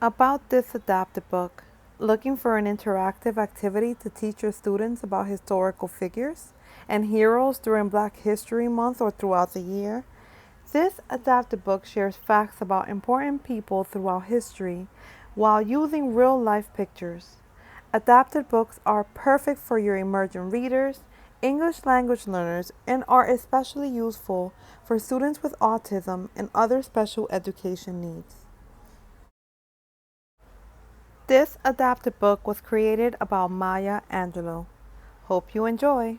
About this adapted book, looking for an interactive activity to teach your students about historical figures and heroes during Black History Month or throughout the year, this adapted book shares facts about important people throughout history while using real life pictures. Adapted books are perfect for your emergent readers, English language learners, and are especially useful for students with autism and other special education needs. This adapted book was created about Maya Angelou. Hope you enjoy.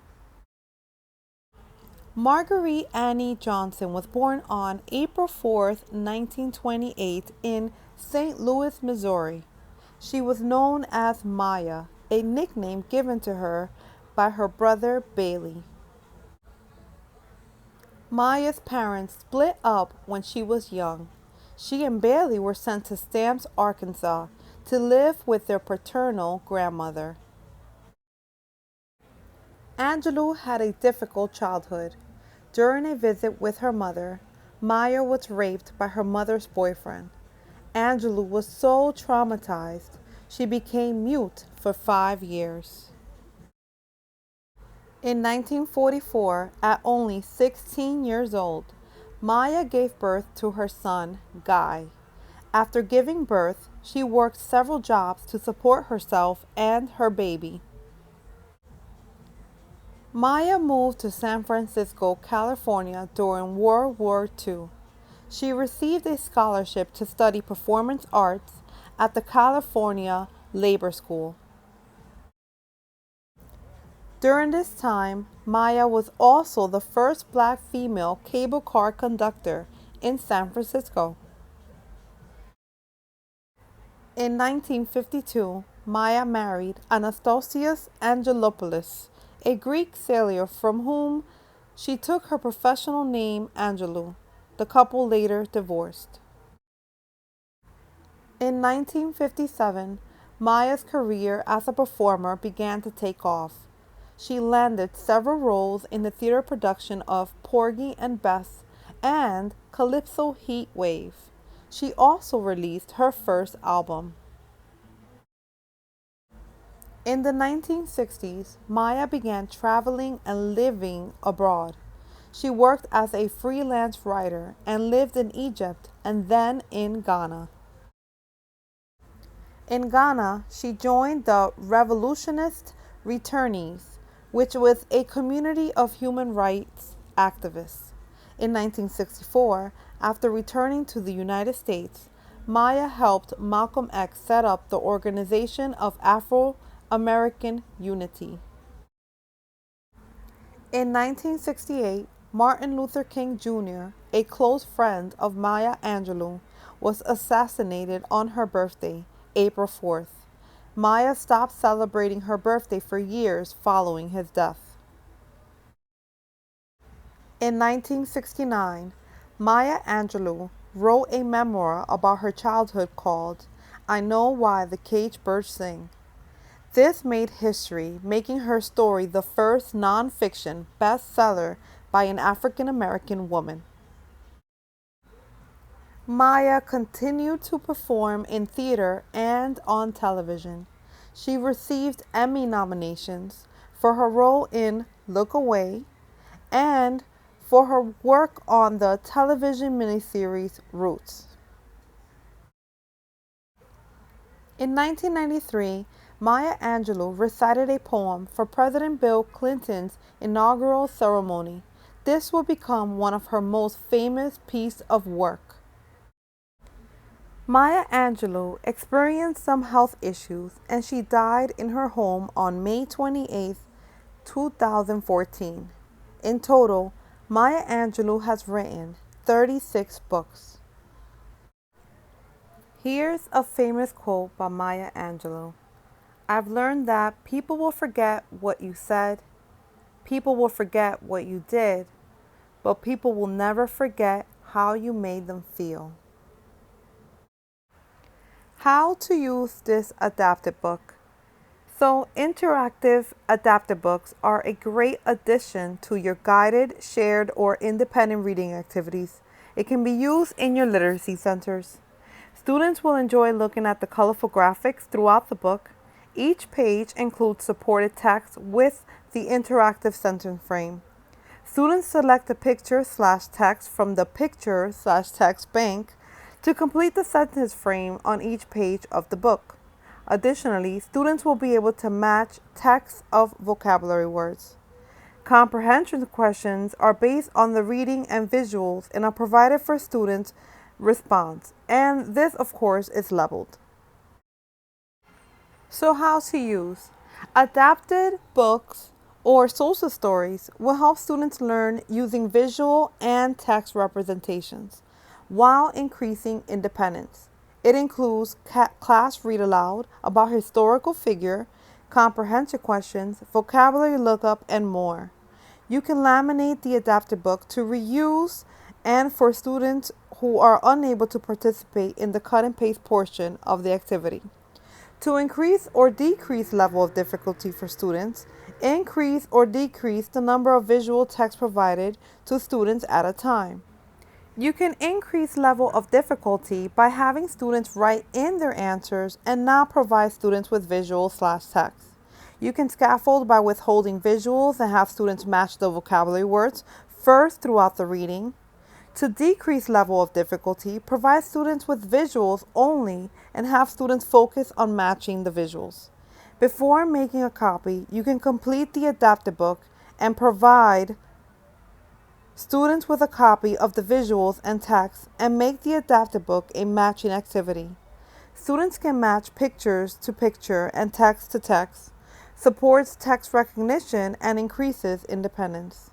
Marguerite Annie Johnson was born on April 4th, 1928 in St. Louis, Missouri. She was known as Maya, a nickname given to her by her brother Bailey. Maya's parents split up when she was young. She and Bailey were sent to Stamps, Arkansas, to live with their paternal grandmother. Angelou had a difficult childhood. During a visit with her mother, Maya was raped by her mother's boyfriend. Angelou was so traumatized, she became mute for 5 years. In 1944, at only 16 years old, Maya gave birth to her son, Guy. After giving birth, she worked several jobs to support herself and her baby. Maya moved to San Francisco, California during World War II. She received a scholarship to study performance arts at the California Labor School. During this time, Maya was also the first Black female cable car conductor in San Francisco. In 1952, Maya married Anastasios Angelopoulos, a Greek sailor from whom she took her professional name Angelou. The couple later divorced. In 1957, Maya's career as a performer began to take off. She landed several roles in the theater production of Porgy and Bess and Calypso Heat Wave. She also released her first album. In the 1960s, Maya began traveling and living abroad. She worked as a freelance writer and lived in Egypt and then in Ghana. In Ghana, she joined the Revolutionist Returnees, which was a community of human rights activists. In 1964, after returning to the United States, Maya helped Malcolm X set up the Organization of Afro-American Unity. In 1968, Martin Luther King Jr., a close friend of Maya Angelou, was assassinated on her birthday, April 4th. Maya stopped celebrating her birthday for years following his death. In 1969, Maya Angelou wrote a memoir about her childhood called I Know Why the Caged Birds Sing. This made history, making her story the first nonfiction bestseller by an African American woman. Maya continued to perform in theater and on television. She received Emmy nominations for her role in Look Away and for her work on the television miniseries Roots. In 1993, Maya Angelou recited a poem for President Bill Clinton's inaugural ceremony. This would become one of her most famous pieces of work. Maya Angelou experienced some health issues and she died in her home on May 28, 2014. In total, Maya Angelou has written 36 books. Here's a famous quote by Maya Angelou. I've learned that people will forget what you said, people will forget what you did, but people will never forget how you made them feel. How to use this adapted book. So, interactive adapted books are a great addition to your guided, shared, or independent reading activities. It can be used in your literacy centers. Students will enjoy looking at the colorful graphics throughout the book. Each page includes supported text with the interactive sentence frame. Students select a picture/text from the picture/text bank to complete the sentence frame on each page of the book. Additionally, students will be able to match text of vocabulary words. Comprehension questions are based on the reading and visuals and are provided for students' response, and this, of course, is leveled. So, how to use? Adapted books or social stories will help students learn using visual and text representations while increasing independence. It includes class read aloud about historical figure, comprehension questions, vocabulary lookup, and more. You can laminate the adapted book to reuse and for students who are unable to participate in the cut and paste portion of the activity. To increase or decrease level of difficulty for students, increase or decrease the number of visual text provided to students at a time. You can increase level of difficulty by having students write in their answers and not provide students with visual/text. You can scaffold by withholding visuals and have students match the vocabulary words first throughout the reading. To decrease level of difficulty, provide students with visuals only and have students focus on matching the visuals. Before making a copy, you can complete the adapted book and provide students with a copy of the visuals and text and make the adapted book a matching activity. Students can match pictures to picture and text to text, supports text recognition, and increases independence.